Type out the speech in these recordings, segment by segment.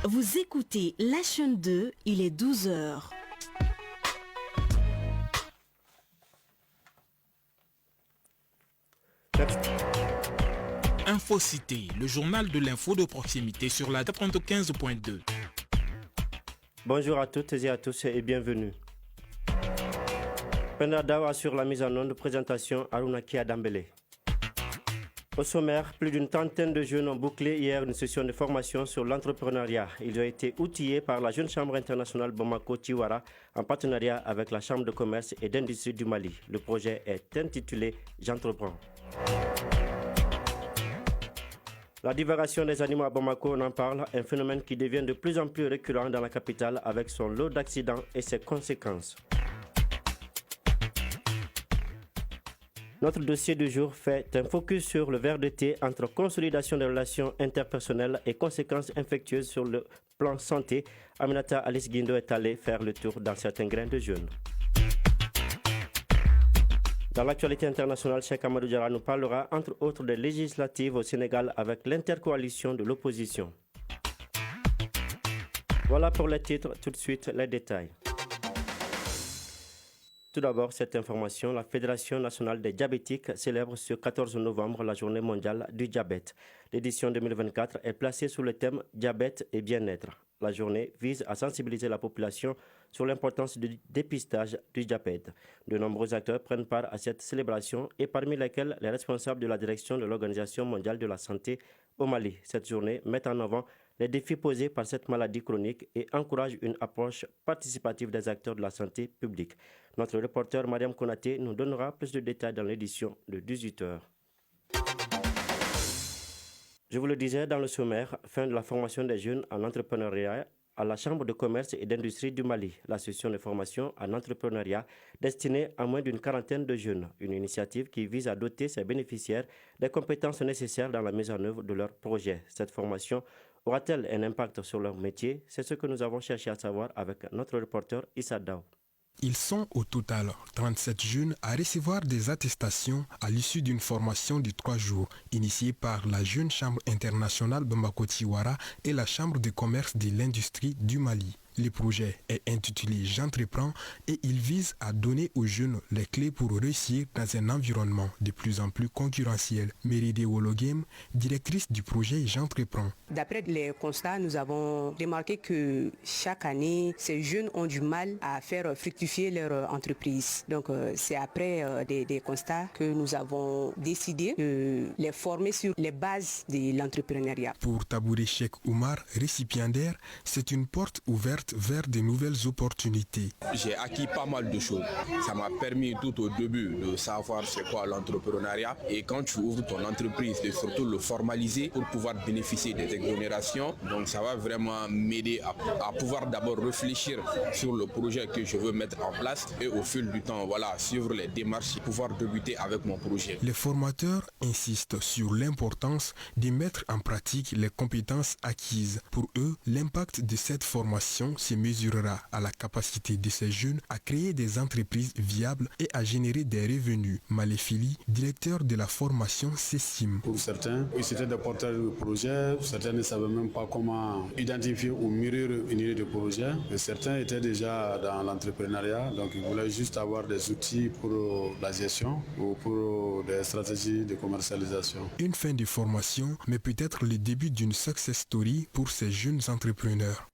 Vous écoutez la chaîne 2, il est 12 heures. Infocité, le journal de l'info de proximité sur la 95.2. Bonjour à toutes et à tous et bienvenue. Pendadawa assure la mise en onde de présentation Arunaki Adambele. Au sommaire, plus d'une trentaine de jeunes ont bouclé hier une session de formation sur l'entrepreneuriat. Ils ont été outillés par la Jeune Chambre internationale Bamako Tiwara en partenariat avec la Chambre de commerce et d'industrie du Mali. Le projet est intitulé J'entreprends. La divagation des animaux à Bamako, on en parle, un phénomène qui devient de plus en plus récurrent dans la capitale avec son lot d'accidents et ses conséquences. Notre dossier du jour fait un focus sur le ver de thé entre consolidation des relations interpersonnelles et conséquences infectieuses sur le plan santé. Aminata Alice Guindo est allée faire le tour dans certains grains de jeunes. Dans l'actualité internationale, Cheikh Amadou Diarra nous parlera entre autres des législatives au Sénégal avec l'intercoalition de l'opposition. Voilà pour les titres, tout de suite les détails. Tout d'abord, cette information, la Fédération nationale des diabétiques célèbre ce 14 novembre la journée mondiale du diabète. L'édition 2024 est placée sous le thème Diabète et bien-être. La journée vise à sensibiliser la population sur l'importance du dépistage du diabète. De nombreux acteurs prennent part à cette célébration et parmi lesquels les responsables de la direction de l'Organisation mondiale de la santé au Mali. Cette journée met en avant les défis posés par cette maladie chronique et encourage une approche participative des acteurs de la santé publique. Notre reporter Mariam Konaté nous donnera plus de détails dans l'édition de 18h. Je vous le disais dans le sommaire, fin de la formation des jeunes en entrepreneuriat à la Chambre de commerce et d'industrie du Mali, la session de formation en entrepreneuriat destinée à moins d'une quarantaine de jeunes. Une initiative qui vise à doter ses bénéficiaires des compétences nécessaires dans la mise en œuvre de leurs projets. Cette formation aura-t-elle un impact sur leur métier? C'est ce que nous avons cherché à savoir avec notre reporter Issa Dao. Ils sont au total 37 jeunes à recevoir des attestations à l'issue d'une formation de 3 jours initiée par la Jeune Chambre internationale Bamako Tiwara et la Chambre de commerce de l'industrie du Mali. Le projet est intitulé J'entreprends et il vise à donner aux jeunes les clés pour réussir dans un environnement de plus en plus concurrentiel. Méridé Wologem, directrice du projet J'entreprends. D'après les constats, nous avons remarqué que chaque année, ces jeunes ont du mal à faire fructifier leur entreprise. Donc c'est après des constats que nous avons décidé de les former sur les bases de l'entrepreneuriat. Pour Tabouri Cheikh Oumar, récipiendaire, c'est une porte ouverte vers de nouvelles opportunités. J'ai acquis pas mal de choses. Ça m'a permis tout au début de savoir c'est quoi l'entrepreneuriat et quand tu ouvres ton entreprise, de surtout le formaliser pour pouvoir bénéficier des exonérations. Donc ça va vraiment m'aider à pouvoir d'abord réfléchir sur le projet que je veux mettre en place et au fil du temps, suivre les démarches et pouvoir débuter avec mon projet. Les formateurs insistent sur l'importance de mettre en pratique les compétences acquises. Pour eux, l'impact de cette formation se mesurera à la capacité de ces jeunes à créer des entreprises viables et à générer des revenus. Maléfili, directeur de la formation, s'estime. Pour certains, c'était des porteurs de projets, certains ne savaient même pas comment identifier ou mûrir une idée de projet. Et certains étaient déjà dans l'entrepreneuriat, donc ils voulaient juste avoir des outils pour la gestion ou pour des stratégies de commercialisation. Une fin de formation, mais peut-être le début d'une success story pour ces jeunes entrepreneurs.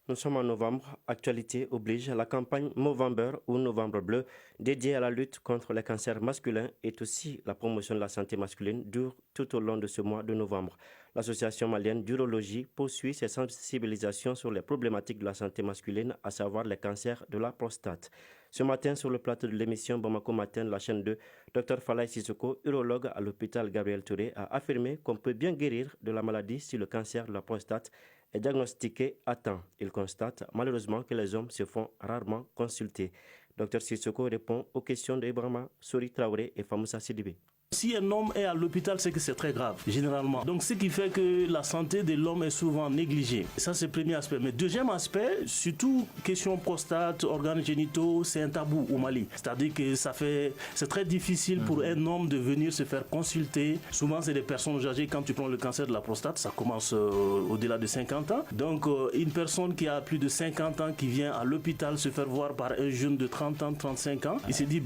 Nous sommes en novembre, actualité oblige, la campagne Movember ou Novembre Bleu dédiée à la lutte contre les cancers masculins et aussi la promotion de la santé masculine dure tout au long de ce mois de novembre. L'association malienne d'urologie poursuit ses sensibilisations sur les problématiques de la santé masculine, à savoir les cancers de la prostate. Ce matin, sur le plateau de l'émission Bamako Matin de la chaîne 2, Dr Falaye Sissoko, urologue à l'hôpital Gabriel Touré, a affirmé qu'on peut bien guérir de la maladie si le cancer de la prostate est diagnostiqué à temps. Il constate malheureusement que les hommes se font rarement consulter. Dr Sissoko répond aux questions d'Ibrahima Souri Traoré et Famoussa Sidibé. Si un homme est à l'hôpital, c'est que c'est très grave, généralement. Donc ce qui fait que la santé de l'homme est souvent négligée. Ça, c'est le premier aspect. Mais deuxième aspect, surtout question prostate, organes génitaux, c'est un tabou au Mali. C'est-à-dire que c'est très difficile pour un homme de venir se faire consulter. Souvent, c'est des personnes âgées. Quand tu prends le cancer de la prostate, ça commence au-delà de 50 ans. Donc, une personne qui a plus de 50 ans qui vient à l'hôpital se faire voir par un jeune de 30 ans, 35 ans, il se dit,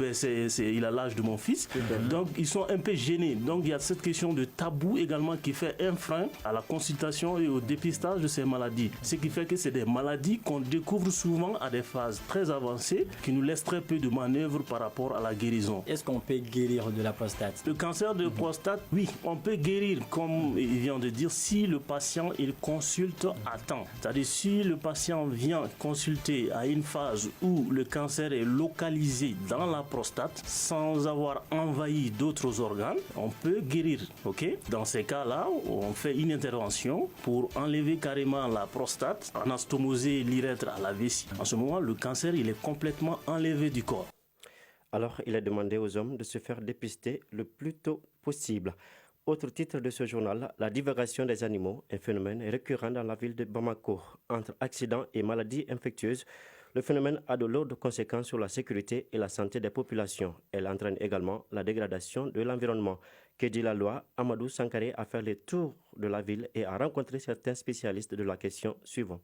il a l'âge de mon fils. Donc, ils sont un peu gênés. Donc, il y a cette question de tabou également qui fait un frein à la consultation et au dépistage de ces maladies. Ce qui fait que c'est des maladies qu'on découvre souvent à des phases très avancées qui nous laissent très peu de manœuvre par rapport à la guérison. Est-ce qu'on peut guérir de la prostate? Le cancer de prostate, oui, on peut guérir, comme il vient de dire, si le patient il consulte à temps. C'est-à-dire si le patient vient consulter à une phase où le cancer est localisé dans la prostate sans avoir envahi d'autres organes, on peut guérir. Okay? Dans ces cas-là, on fait une intervention pour enlever carrément la prostate, anastomoser l'urètre à la vessie. En ce moment, le cancer il est complètement enlevé du corps. Alors, il est demandé aux hommes de se faire dépister le plus tôt possible. Autre titre de ce journal, la divagation des animaux, un phénomène récurrent dans la ville de Bamako. Entre accidents et maladies infectieuses, le phénomène a de lourdes conséquences sur la sécurité et la santé des populations. Elle entraîne également la dégradation de l'environnement. Que dit la loi? Amadou Sankaré a fait le tour de la ville et a rencontré certains spécialistes de la question suivante.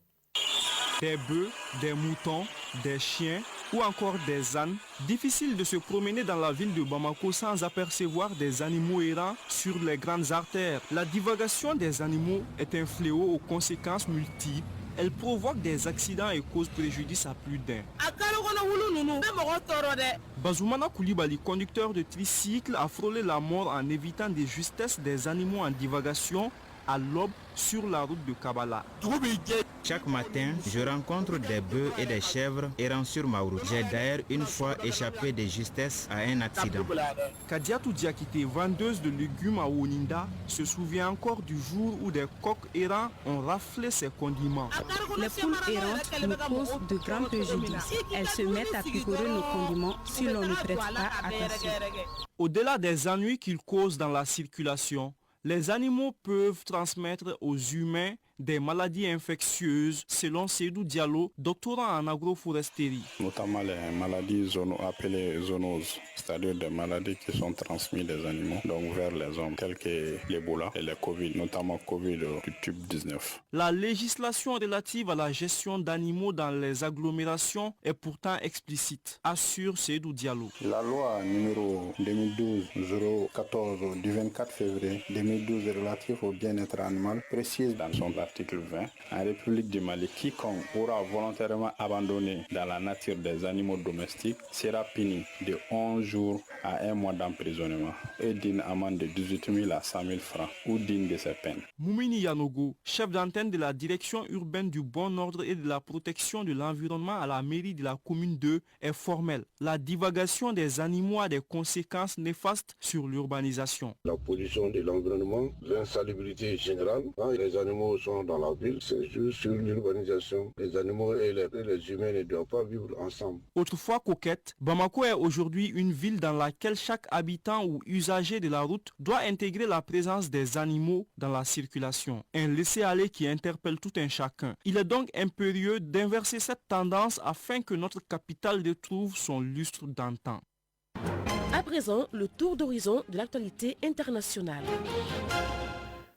Des bœufs, des moutons, des chiens ou encore des ânes. Difficile de se promener dans la ville de Bamako sans apercevoir des animaux errants sur les grandes artères. La divagation des animaux est un fléau aux conséquences multiples. Elle provoque des accidents et cause préjudice à plus d'un. Bazoumana Koulibaly, conducteur de tricycle, a frôlé la mort en évitant de justesse des animaux en divagation à l'aube sur la route de Kabbalah. Chaque matin, je rencontre des bœufs et des chèvres errant sur ma route. J'ai d'ailleurs une fois échappé de justesse à un accident. Kadiatou Diakité, vendeuse de légumes à Oninda, se souvient encore du jour où des coqs errants ont raflé ses condiments. Les poules errantes nous causent de grands préjudices. Elles se mettent à picorer nos condiments si l'on ne prête pas attention. Au-delà des ennuis qu'ils causent dans la circulation, les animaux peuvent transmettre aux humains des maladies infectieuses, selon Seydou Diallo, doctorant en agroforesterie. Notamment les maladies appelées zoonoses, c'est-à-dire des maladies qui sont transmises des animaux donc vers les hommes, telles que l'Ebola et le Covid, notamment Covid du type 19. La législation relative à la gestion d'animaux dans les agglomérations est pourtant explicite, assure Seydou Diallo. La loi numéro 2012-014 du 24 février 2012 relative au bien-être animal précise dans son article 20, en République du Mali, quiconque aura volontairement abandonné dans la nature des animaux domestiques sera puni de 11 jours à 1 mois d'emprisonnement et d'une amende de 18 000 à 100 000 francs ou digne de ses peines. Moumini Yanogo, chef d'antenne de la direction urbaine du bon ordre et de la protection de l'environnement à la mairie de la commune 2, est formel. La divagation des animaux a des conséquences néfastes sur l'urbanisation. La pollution de l'environnement, l'insalubrité générale, quand les animaux sont dans la ville, c'est juste sur l'urbanisation. Les animaux et les humains ne doivent pas vivre ensemble. Autrefois coquette, Bamako est aujourd'hui une ville dans laquelle chaque habitant ou usager de la route doit intégrer la présence des animaux dans la circulation. Un laisser-aller qui interpelle tout un chacun. Il est donc impérieux d'inverser cette tendance afin que notre capitale retrouve son lustre d'antan. À présent, le tour d'horizon de l'actualité internationale.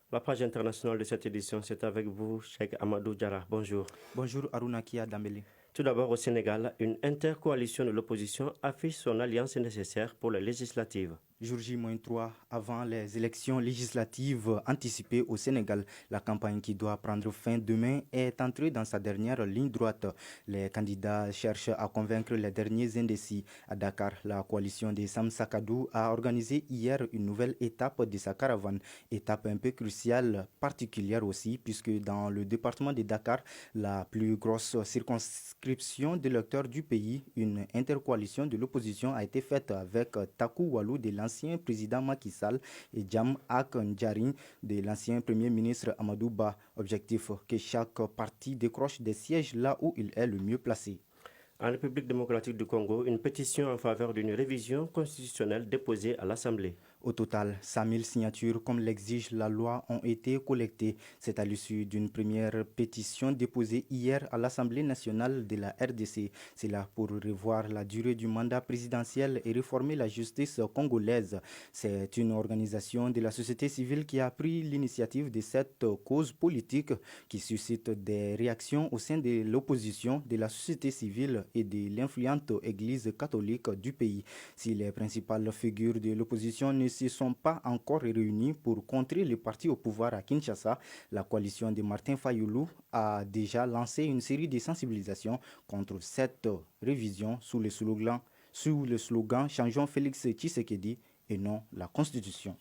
La page internationale de cette édition, c'est avec vous, Cheikh Amadou Diarra. Bonjour. Bonjour Aruna Kia Dambélé. Tout d'abord, au Sénégal, une intercoalition de l'opposition affiche son alliance nécessaire pour les législatives. Jour J-3 avant les élections législatives anticipées au Sénégal. La campagne qui doit prendre fin demain est entrée dans sa dernière ligne droite. Les candidats cherchent à convaincre les derniers indécis. À Dakar, la coalition des Sam Sakadou a organisé hier une nouvelle étape de sa caravane. Étape un peu cruciale, particulière aussi, puisque dans le département de Dakar, la plus grosse circonscription d'électeurs du pays, une intercoalition de l'opposition a été faite avec Takou Walou de l'ancien président Macky Sall et Jam Ak Ndjarin de l'ancien premier ministre Amadou Ba. Objectif que chaque parti décroche des sièges là où il est le mieux placé. En République démocratique du Congo, une pétition en faveur d'une révision constitutionnelle déposée à l'Assemblée. Au total, 100 000 signatures, comme l'exige la loi, ont été collectées. C'est à l'issue d'une première pétition déposée hier à l'Assemblée nationale de la RDC. C'est là pour revoir la durée du mandat présidentiel et réformer la justice congolaise. C'est une organisation de la société civile qui a pris l'initiative de cette cause politique qui suscite des réactions au sein de l'opposition, de la société civile et de l'influente Église catholique du pays. Si les principales figures de l'opposition ne se sont pas encore réunies pour contrer le parti au pouvoir à Kinshasa, la coalition de Martin Fayoulou a déjà lancé une série de sensibilisations contre cette révision sous le slogan Changeons Félix Tshisekedi et non la Constitution.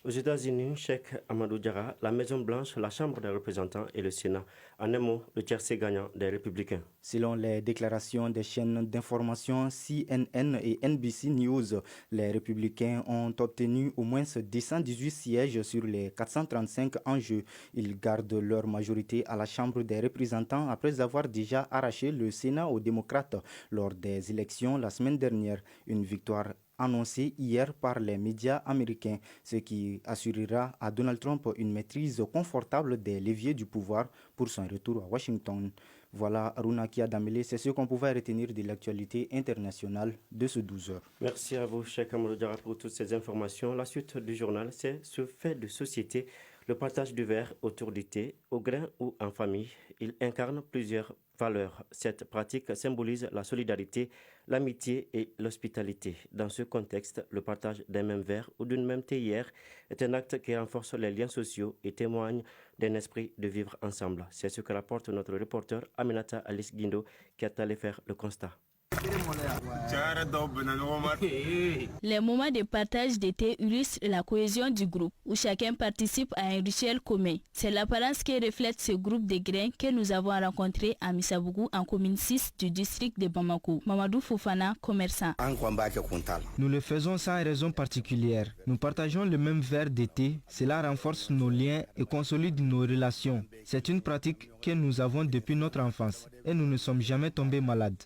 Aux États-Unis, Cheikh Amadou Diarra, la Maison-Blanche, la Chambre des représentants et le Sénat. En un mot, le tiercé gagnant des Républicains. Selon les déclarations des chaînes d'information CNN et NBC News, les Républicains ont obtenu au moins 218 sièges sur les 435 en jeu. Ils gardent leur majorité à la Chambre des représentants après avoir déjà arraché le Sénat aux démocrates lors des élections la semaine dernière. Une victoire annoncé hier par les médias américains, ce qui assurera à Donald Trump une maîtrise confortable des leviers du pouvoir pour son retour à Washington. Voilà, Aruna Kiadamele, c'est ce qu'on pouvait retenir de l'actualité internationale de ce 12 heures. Merci à vous, Cheikh Amadou Diarra, pour toutes ces informations. La suite du journal, c'est ce fait de société, le partage du verre autour du thé, au grain ou en famille. Il incarne plusieurs valeurs. Cette pratique symbolise la solidarité, l'amitié et l'hospitalité. Dans ce contexte, le partage d'un même verre ou d'une même théière est un acte qui renforce les liens sociaux et témoigne d'un esprit de vivre ensemble. C'est ce que rapporte notre reporter Aminata Alice Guindo qui est allé faire le constat. Les moments de partage d'été illustrent la cohésion du groupe, où chacun participe à un rituel commun. C'est l'apparence qui reflète ce groupe de grains que nous avons rencontré à Missabougou, en commune 6 du district de Bamako. Mamadou Fofana, commerçant. Nous le faisons sans raison particulière. Nous partageons le même verre d'été. Cela renforce nos liens et consolide nos relations. C'est une pratique que nous avons depuis notre enfance et nous ne sommes jamais tombés malades.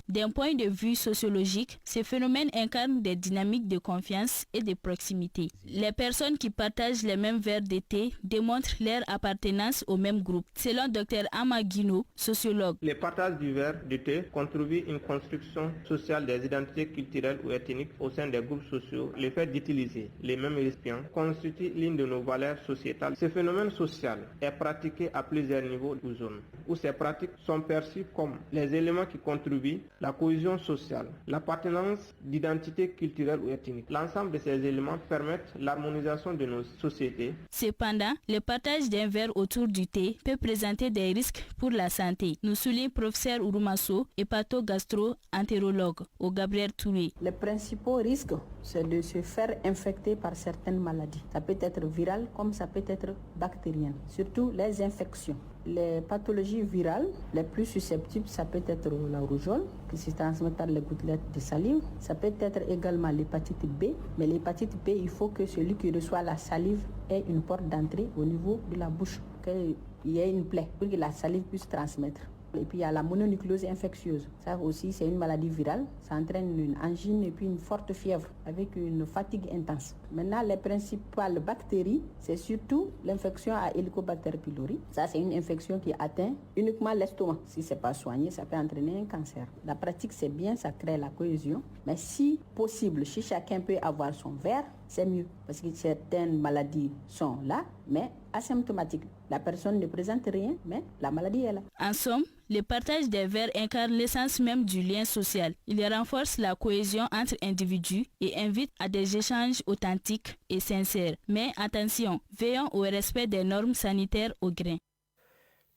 D'un point de vue sociologique, ce phénomène incarne des dynamiques de confiance et de proximité. Les personnes qui partagent les mêmes verres d'été démontrent leur appartenance au même groupe. Selon Dr Amaguino, sociologue. Le partage du verre d'été contribue à une construction sociale des identités culturelles ou ethniques au sein des groupes sociaux. Le fait d'utiliser les mêmes récipients constitue l'une de nos valeurs sociétales. Ce phénomène social est pratiqué à plusieurs niveaux ou zones, où ces pratiques sont perçues comme les éléments qui contribuent à la cohésion sociale, l'appartenance d'identité culturelle ou ethnique. L'ensemble de ces éléments permettent l'harmonisation de nos sociétés. Cependant, le partage d'un verre autour du thé peut présenter des risques pour la santé, nous souligne professeur Urumaso, hépato-gastro-entérologue au Gabriel Touré. Les principaux risques, c'est de se faire infecter par certaines maladies. Ça peut être viral comme ça peut être bactérien, surtout les infections. Les pathologies virales les plus susceptibles, ça peut être la rougeole, qui se transmet par les gouttelettes de salive. Ça peut être également l'hépatite B, mais l'hépatite B, il faut que celui qui reçoit la salive ait une porte d'entrée au niveau de la bouche, qu'il y ait une plaie pour que la salive puisse transmettre. Et puis il y a la mononucléose infectieuse. Ça aussi, c'est une maladie virale. Ça entraîne une angine et puis une forte fièvre avec une fatigue intense. Maintenant, les principales bactéries, c'est surtout l'infection à Helicobacter pylori. Ça, c'est une infection qui atteint uniquement l'estomac. Si ce n'est pas soigné, ça peut entraîner un cancer. La pratique, c'est bien, ça crée la cohésion. Mais si possible, si chacun peut avoir son verre, c'est mieux. Parce que certaines maladies sont là, mais asymptomatiques. La personne ne présente rien, mais la maladie est là. En somme, le partage des verres incarne l'essence même du lien social. Il renforce la cohésion entre individus et invite à des échanges authentiques et sincères. Mais attention, veillons au respect des normes sanitaires au grain.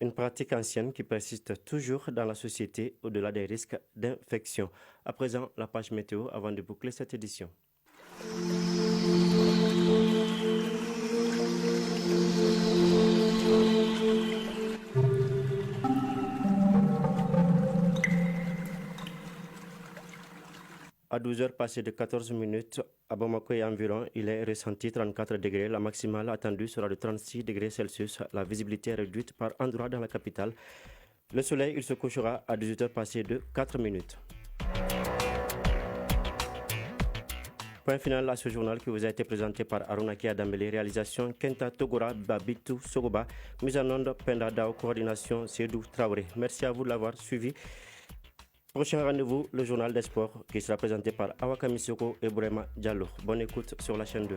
Une pratique ancienne qui persiste toujours dans la société au-delà des risques d'infection. À présent, la page météo avant de boucler cette édition. À 12h passées de 14 minutes, à Bamako et environ, il est ressenti 34 degrés. La maximale attendue sera de 36 degrés Celsius. La visibilité est réduite par endroits dans la capitale. Le soleil, il se couchera à 18h passées de 4 minutes. Point final à ce journal qui vous a été présenté par Arunaki Adambele, réalisation Kenta Togora Babitu Sogoba, mise en onde Penda Dao, coordination Sedou Traoré. Merci à vous de l'avoir suivi. Prochain rendez-vous, le journal des sports qui sera présenté par Awaka Misoko et Bourema Diallo. Bonne écoute sur la chaîne 2.